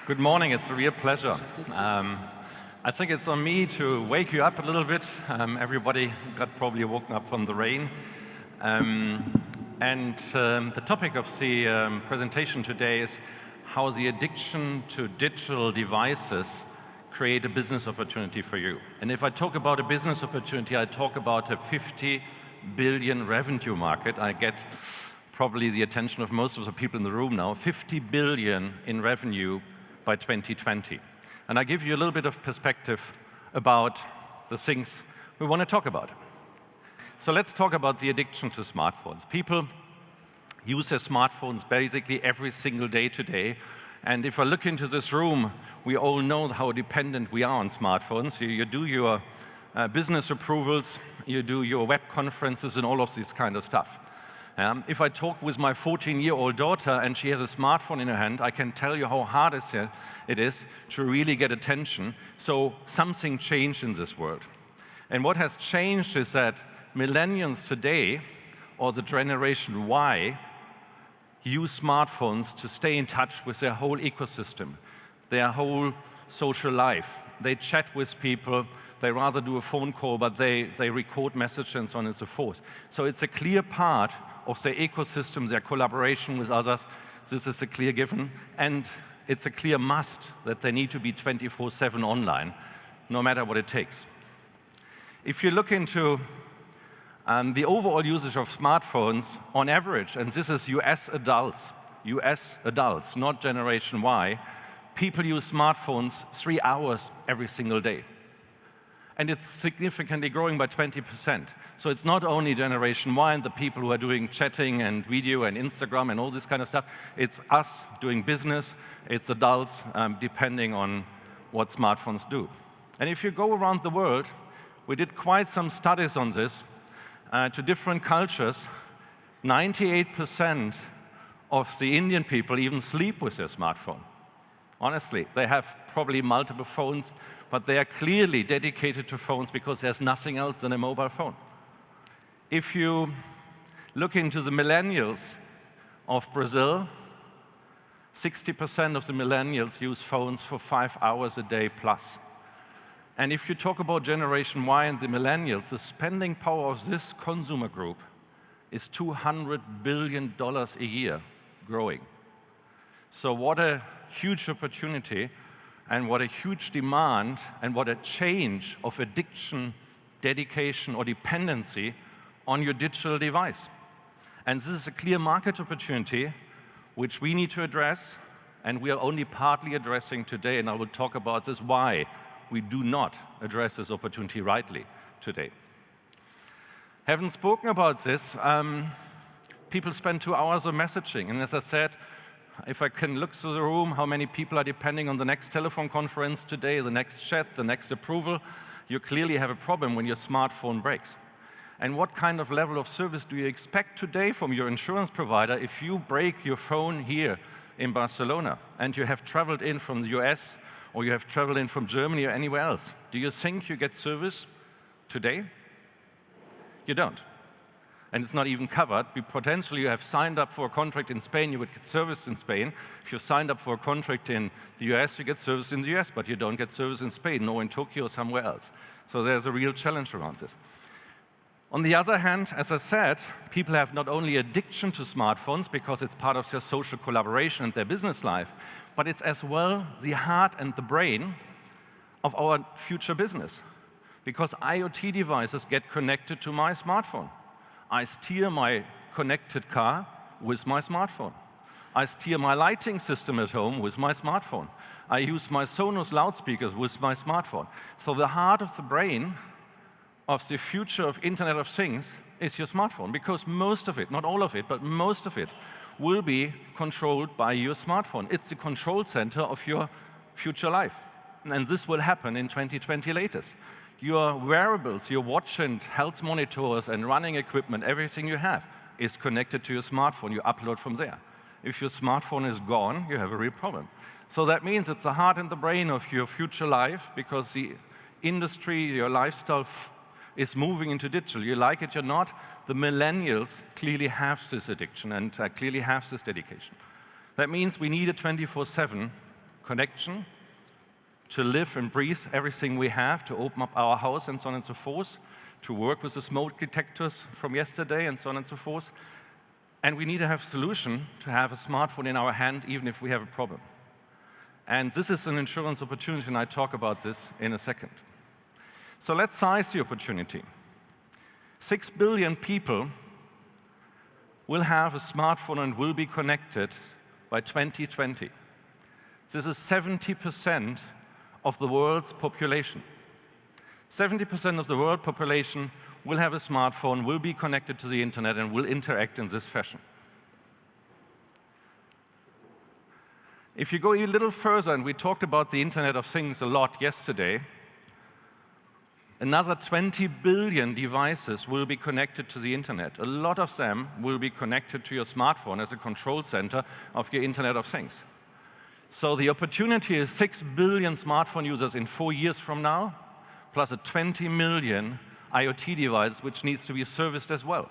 Good morning, it's a real pleasure. I think it's on me to wake you up a little bit. Everybody got probably woken up from the rain. The topic of the presentation today is how the addiction to digital devices create a business opportunity for you. And if I talk about a business opportunity, I talk about a 50 billion revenue market. I get probably the attention of most of the people in the room now, 50 billion in revenue by 2020. And I give you a little bit of perspective about the things we want to talk about. So let's talk about the addiction to smartphones. People use their smartphones basically every single day today. And if I look into this room, we all know how dependent we are on smartphones. You do your business approvals, you do your web conferences and all of this kind of stuff. If I talk with my 14-year-old daughter and she has a smartphone in her hand, I can tell you how hard it is to really get attention. So something changed in this world. And what has changed is that millennials today, or the generation Y, use smartphones to stay in touch with their whole ecosystem, their whole social life. They chat with people. They rather do a phone call, but they record messages and so on and so forth. So it's a clear part of their ecosystem, their collaboration with others. This is a clear given. And it's a clear must that they need to be 24/7 online, no matter what it takes. If you look into the overall usage of smartphones on average, and this is US adults, not Generation Y, people use smartphones 3 hours every single day. And it's significantly growing by 20%. So it's not only Generation Y and the people who are doing chatting and video and Instagram and all this kind of stuff. It's us doing business. It's adults, depending on what smartphones do. And if you go around the world, we did quite some studies on this to different cultures. 98% of the Indian people even sleep with their smartphone. Honestly, they have probably multiple phones, but they are clearly dedicated to phones because there's nothing else than a mobile phone. If you look into the millennials of Brazil, 60% of the millennials use phones for 5 hours a day plus. And if you talk about Generation Y and the millennials, the spending power of this consumer group is $200 billion a year, growing. So what a huge opportunity, and what a huge demand, and what a change of addiction, dedication, or dependency on your digital device. And this is a clear market opportunity which we need to address, and we are only partly addressing today, and I will talk about this, why we do not address this opportunity rightly today. Having spoken about this, people spend 2 hours on messaging, and as I said, if I can look through the room, how many people are depending on the next telephone conference today, the next chat, the next approval, you clearly have a problem when your smartphone breaks. And what kind of level of service do you expect today from your insurance provider if you break your phone here in Barcelona and you have traveled in from the US or you have traveled in from Germany or anywhere else? Do you think you get service today? You don't. And it's not even covered. Potentially, you have signed up for a contract in Spain, you would get service in Spain. If you signed up for a contract in the US, you get service in the US, but you don't get service in Spain, nor in Tokyo or somewhere else. So there's a real challenge around this. On the other hand, as I said, people have not only addiction to smartphones because it's part of their social collaboration and their business life, but it's as well the heart and the brain of our future business. Because IoT devices get connected to my smartphone. I steer my connected car with my smartphone. I steer my lighting system at home with my smartphone. I use my Sonos loudspeakers with my smartphone. So the heart of the brain of the future of Internet of Things is your smartphone, because most of it, not all of it, but most of it will be controlled by your smartphone. It's the control center of your future life. And this will happen in 2020 latest. Your wearables, your watch and health monitors and running equipment, everything you have is connected to your smartphone. You upload from there. If your smartphone is gone, you have a real problem. So that means it's the heart and the brain of your future life, because the industry, your lifestyle is moving into digital. You like it or not, the millennials clearly have this addiction and clearly have this dedication. That means we need a 24/7 connection to live and breathe everything we have, to open up our house and so on and so forth, to work with the smoke detectors from yesterday and so on and so forth. And we need to have a solution to have a smartphone in our hand even if we have a problem. And this is an insurance opportunity, and I talk about this in a second. So let's size the opportunity. 6 billion people will have a smartphone and will be connected by 2020. This is 70% of the world's population. 70% of the world population will have a smartphone, will be connected to the internet, and will interact in this fashion. If you go a little further, and we talked about the Internet of Things a lot yesterday, another 20 billion devices will be connected to the internet. A lot of them will be connected to your smartphone as a control center of your Internet of Things. So the opportunity is 6 billion smartphone users in 4 years from now, plus a 20 million IoT device, which needs to be serviced as well.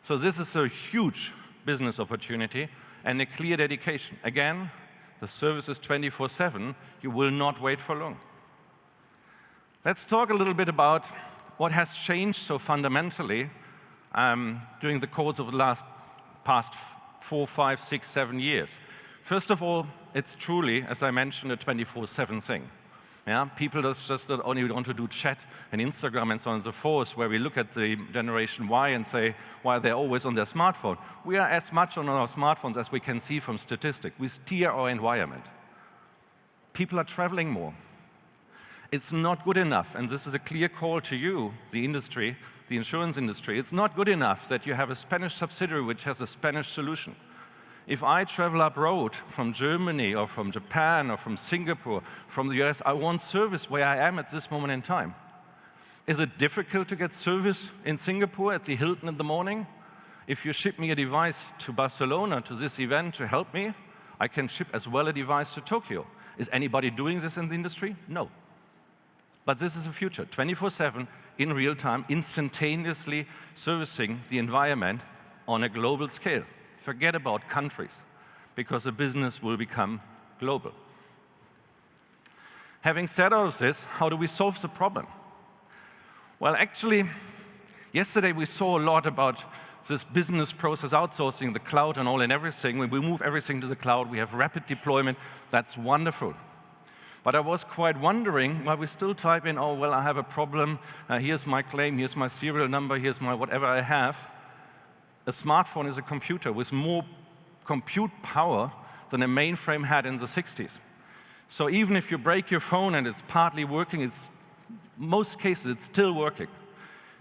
So this is a huge business opportunity and a clear dedication. Again, the service is 24/7. You will not wait for long. Let's talk a little bit about what has changed so fundamentally during the course of the past 4, 5, 6, 7 years. First of all, it's truly, as I mentioned, a 24/7 thing. Yeah? People just don't only want to do chat and Instagram and so on and so forth, where we look at the Generation Y and say, why they're always on their smartphone. We are as much on our smartphones as we can see from statistics. We steer our environment. People are traveling more. It's not good enough, and this is a clear call to you, the industry, the insurance industry. It's not good enough that you have a Spanish subsidiary which has a Spanish solution. If I travel abroad from Germany or from Japan or from Singapore, from the US, I want service where I am at this moment in time. Is it difficult to get service in Singapore at the Hilton in the morning? If you ship me a device to Barcelona, to this event to help me, I can ship as well a device to Tokyo. Is anybody doing this in the industry? No. But this is the future, 24/7, in real time, instantaneously servicing the environment on a global scale. Forget about countries, because the business will become global. Having said all of this, how do we solve the problem? Well, actually, yesterday we saw a lot about this business process outsourcing, the cloud and all and everything. When we move everything to the cloud, we have rapid deployment. That's wonderful. But I was quite wondering why we still type in, oh, well, I have a problem. Here's my claim, here's my serial number, here's my whatever I have. A smartphone is a computer with more compute power than a mainframe had in the 60s. So even if you break your phone and it's partly working, most cases it's still working.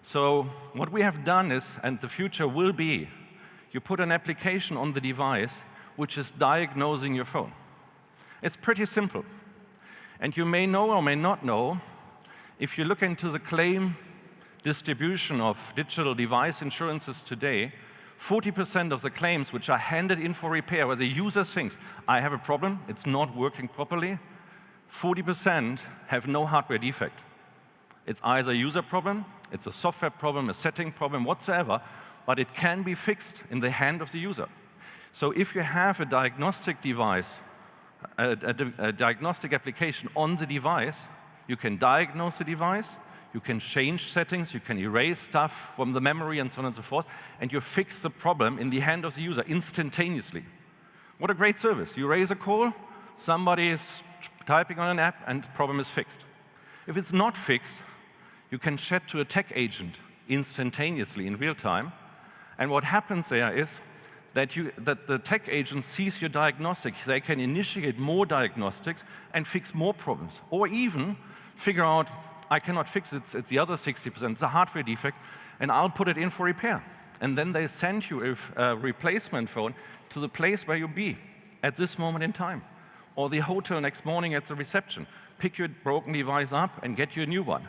So what we have done is, and the future will be, you put an application on the device which is diagnosing your phone. It's pretty simple. And you may know or may not know, if you look into the claim distribution of digital device insurances today, 40% of the claims which are handed in for repair, where the user thinks, I have a problem, it's not working properly, 40% have no hardware defect. It's either a user problem, it's a software problem, a setting problem, whatsoever, but it can be fixed in the hand of the user. So if you have a diagnostic device, a diagnostic application on the device, you can diagnose the device, you can change settings, you can erase stuff from the memory and so on and so forth, and you fix the problem in the hand of the user instantaneously. What a great service. You raise a call, somebody is typing on an app, and the problem is fixed. If it's not fixed, you can chat to a tech agent instantaneously in real time, and what happens there is that the tech agent sees your diagnostics. They can initiate more diagnostics and fix more problems, or even figure out, I cannot fix it, it's the other 60%, it's a hardware defect, and I'll put it in for repair. And then they send you a replacement phone to the place where you be at this moment in time, or the hotel next morning at the reception. Pick your broken device up and get you a new one.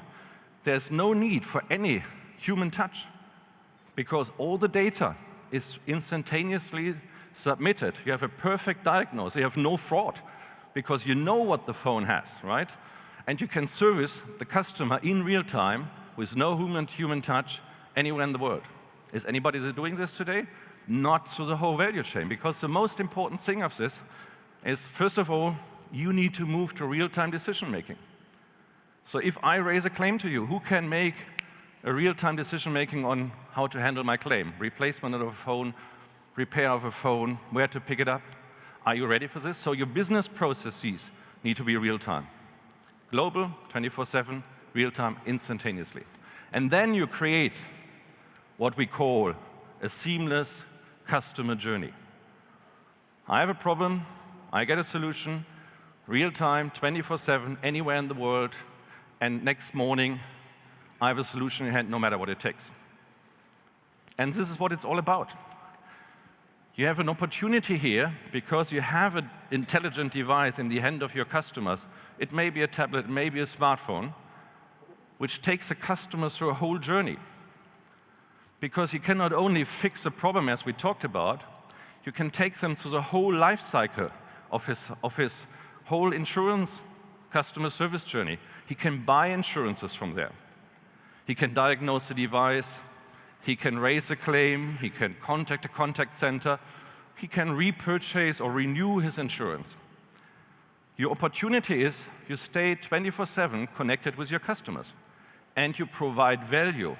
There's no need for any human touch, because all the data is instantaneously submitted. You have a perfect diagnosis. You have no fraud, because you know what the phone has, right? And you can service the customer in real time with no human touch anywhere in the world. Is anybody doing this today? Not through the whole value chain, because the most important thing of this is, first of all, you need to move to real-time decision-making. So if I raise a claim to you, who can make a real-time decision-making on how to handle my claim? Replacement of a phone, repair of a phone, where to pick it up. Are you ready for this? So your business processes need to be real-time. Global, 24/7, real-time, instantaneously. And then you create what we call a seamless customer journey. I have a problem, I get a solution, real-time, 24/7, anywhere in the world, and next morning, I have a solution in hand no matter what it takes. And this is what it's all about. You have an opportunity here because you have an intelligent device in the hand of your customers. It may be a tablet, it may be a smartphone, which takes a customer through a whole journey. Because you can not only fix a problem, as we talked about, you can take them through the whole life cycle of his whole insurance customer service journey. He can buy insurances from there. He can diagnose the device. He can raise a claim. He can contact a contact center. He can repurchase or renew his insurance. Your opportunity is you stay 24/7 connected with your customers, and you provide value.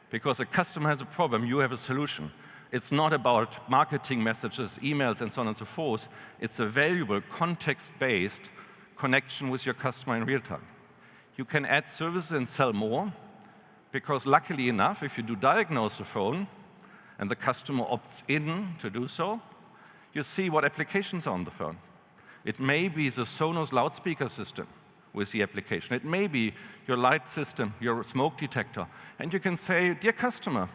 Because a customer has a problem, you have a solution. It's not about marketing messages, emails, and so on and so forth. It's a valuable, context-based connection with your customer in real time. You can add services and sell more, because luckily enough, if you do diagnose the phone and the customer opts in to do so, you see what applications are on the phone. It may be the Sonos loudspeaker system with the application. It may be your light system, your smoke detector. And you can say, dear customer,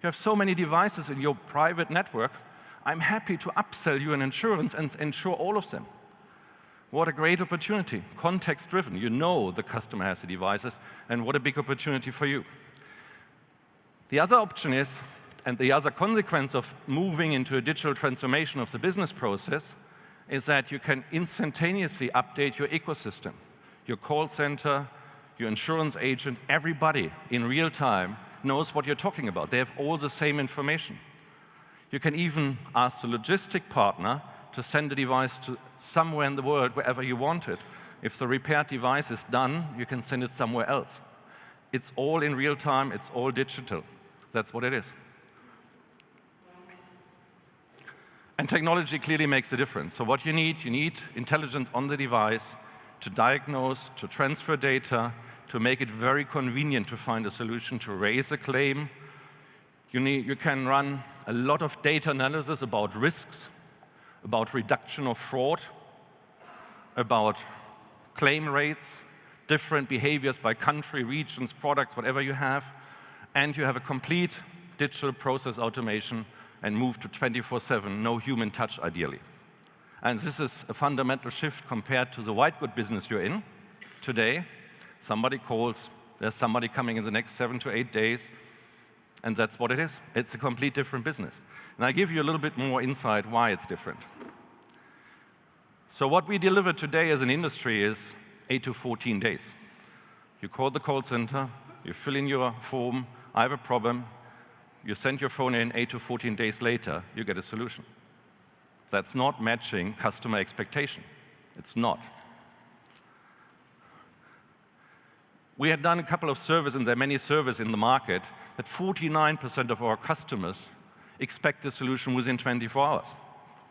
you have so many devices in your private network. I'm happy to upsell you an insurance and insure all of them. What a great opportunity, context-driven. You know the customer has the devices, and what a big opportunity for you. The other option is, and the other consequence of moving into a digital transformation of the business process, is that you can instantaneously update your ecosystem. Your call center, your insurance agent, everybody in real time knows what you're talking about. They have all the same information. You can even ask the logistic partner to send a device to somewhere in the world, wherever you want it. If the repaired device is done, you can send it somewhere else. It's all in real time, it's all digital. That's what it is. And technology clearly makes a difference. So what you need intelligence on the device to diagnose, to transfer data, to make it very convenient to find a solution, to raise a claim. You can run a lot of data analysis about risks, about reduction of fraud, about claim rates, different behaviors by country, regions, products, whatever you have, and you have a complete digital process automation and move to 24/7, no human touch ideally. And this is a fundamental shift compared to the white good business you're in today. Somebody calls, there's somebody coming in the next 7 to 8 days, and that's what it is. It's a complete different business. And I give you a little bit more insight why it's different. So what we deliver today as an industry is 8 to 14 days. You call the call center, you fill in your form, I have a problem, you send your phone in, 8 to 14 days later, you get a solution. That's not matching customer expectation. It's not. We had done a couple of surveys, and there are many surveys in the market, that 49% of our customers expect a solution within 24 hours.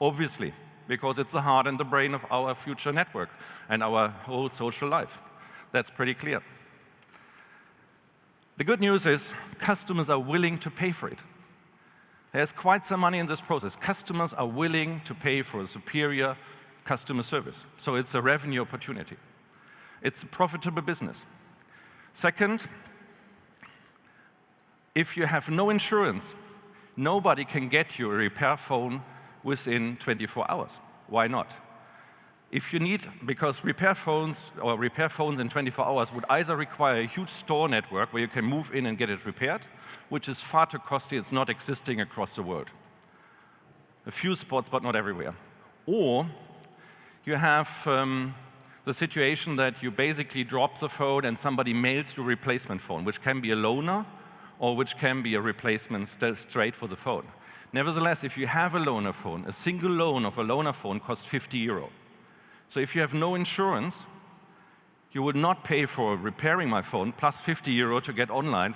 Obviously, because it's the heart and the brain of our future network and our whole social life. That's pretty clear. The good news is customers are willing to pay for it. There's quite some money in this process. Customers are willing to pay for a superior customer service. So it's a revenue opportunity. It's a profitable business. Second, if you have no insurance, nobody can get you a repair phone within 24 hours. Why not? If you need, because repair phones in 24 hours would either require a huge store network where you can move in and get it repaired, which is far too costly, it's not existing across the world. A few spots, but not everywhere. Or you have the situation that you basically drop the phone and somebody mails you a replacement phone, which can be a loaner or which can be a replacement straight for the phone. Nevertheless, if you have a loaner phone, a single loan of a loaner phone costs €50. So if you have no insurance, you would not pay for repairing my phone plus 50 euro to get online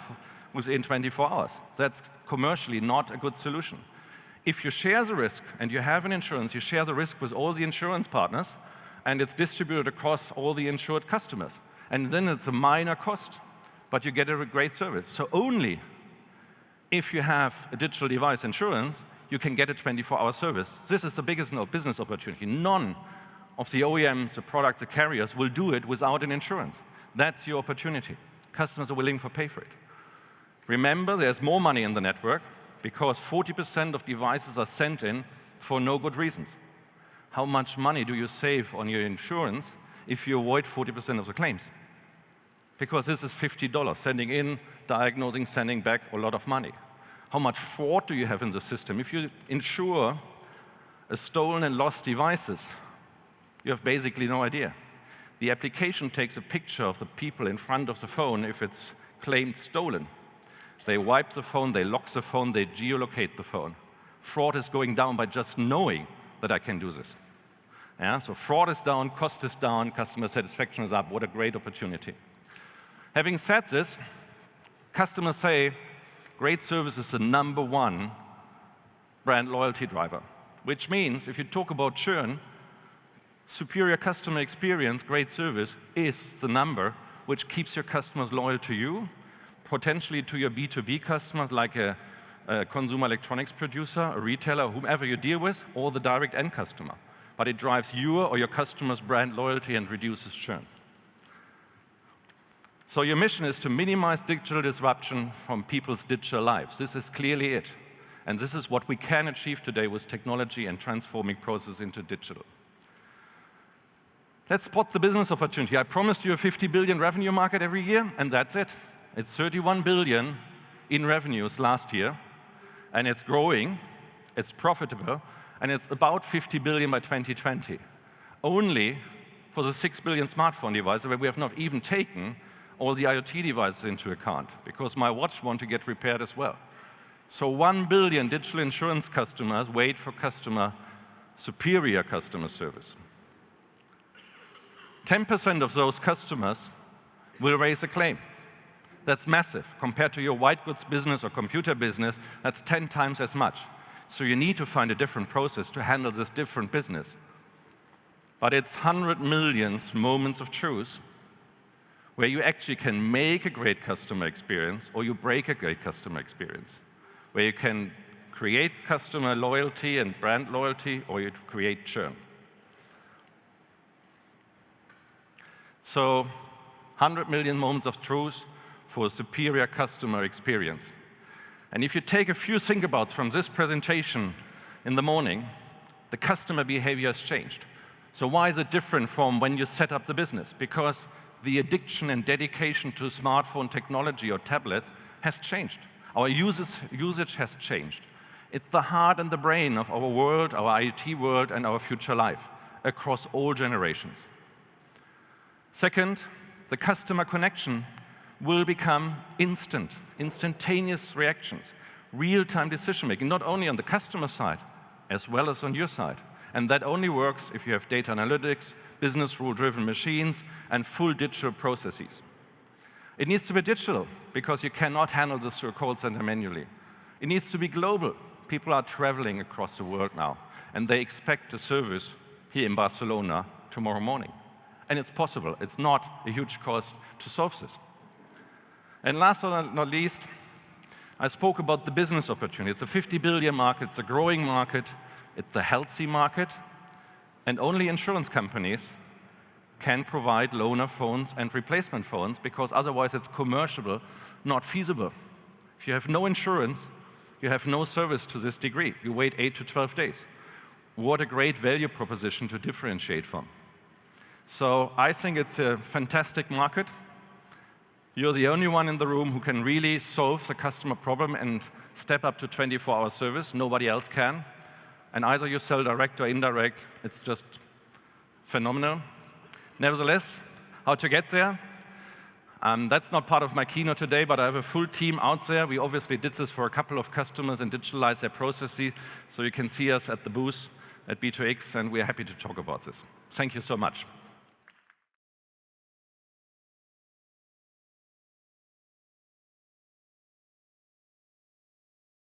within 24 hours. That's commercially not a good solution. If you share the risk and you have an insurance, you share the risk with all the insurance partners, and it's distributed across all the insured customers. And then it's a minor cost, but you get a great service. So only if you have a digital device insurance, you can get a 24-hour service. This is the biggest business opportunity. None of the OEMs, the products, the carriers will do it without an insurance. That's your opportunity. Customers are willing to pay for it. Remember, there's more money in the network because 40% of devices are sent in for no good reasons. How much money do you save on your insurance if you avoid 40% of the claims? Because this is $50, sending in, diagnosing, sending back, a lot of money. How much fraud do you have in the system? If you insure a stolen and lost devices, you have basically no idea. The application takes a picture of the people in front of the phone if it's claimed stolen. They wipe the phone, they lock the phone, they geolocate the phone. Fraud is going down by just knowing that I can do this. Yeah? So fraud is down, cost is down, customer satisfaction is up. What a great opportunity. Having said this, customers say great service is the #1 brand loyalty driver, which means if you talk about churn, superior customer experience, great service is the number which keeps your customers loyal to you, potentially to your B2B customers like a consumer electronics producer, a retailer, whomever you deal with, or the direct end customer. But it drives your or your customer's brand loyalty and reduces churn. So your mission is to minimize digital disruption from people's digital lives. This is clearly it. And this is what we can achieve today with technology and transforming processes into digital. Let's spot the business opportunity. I promised you a 50 billion revenue market every year, and that's it. It's 31 billion in revenues last year, and it's growing, it's profitable, and it's about 50 billion by 2020. Only for the 6 billion smartphone devices, where we have not even taken all the IoT devices into account, because my watch wants to get repaired as well. So 1 billion digital insurance customers wait for superior customer service. 10% of those customers will raise a claim. That's massive. Compared to your white goods business or computer business, that's 10 times as much. So you need to find a different process to handle this different business. But it's 100 million moments of truth where you actually can make a great customer experience or you break a great customer experience, where you can create customer loyalty and brand loyalty or you create churn. So 100 million moments of truth for a superior customer experience. And if you take a few think-abouts from this presentation in the morning, the customer behavior has changed. So why is it different from when you set up the business? Because the addiction and dedication to smartphone technology or tablets has changed. Our usage has changed. It's the heart and the brain of our world, our IT world, and our future life across all generations. Second, the customer connection will become instantaneous reactions, real-time decision-making, not only on the customer side, as well as on your side. And that only works if you have data analytics, business rule-driven machines, and full digital processes. It needs to be digital, because you cannot handle this through a call center manually. It needs to be global. People are traveling across the world now, and they expect a service here in Barcelona tomorrow morning. And it's possible. It's not a huge cost to solve this. And last but not least, I spoke about the business opportunity. It's a 50 billion market, it's a growing market, it's a healthy market, and only insurance companies can provide loaner phones and replacement phones, because otherwise it's commercial, not feasible. If you have no insurance, you have no service to this degree. You wait 8 to 12 days. What a great value proposition to differentiate from. So I think it's a fantastic market. You're the only one in the room who can really solve the customer problem and step up to 24-hour service. Nobody else can. And either you sell direct or indirect, it's just phenomenal. Nevertheless, how to get there? That's not part of my keynote today, but I have a full team out there. We obviously did this for a couple of customers and digitalized their processes, so you can see us at the booth at B2X, and we're happy to talk about this. Thank you so much.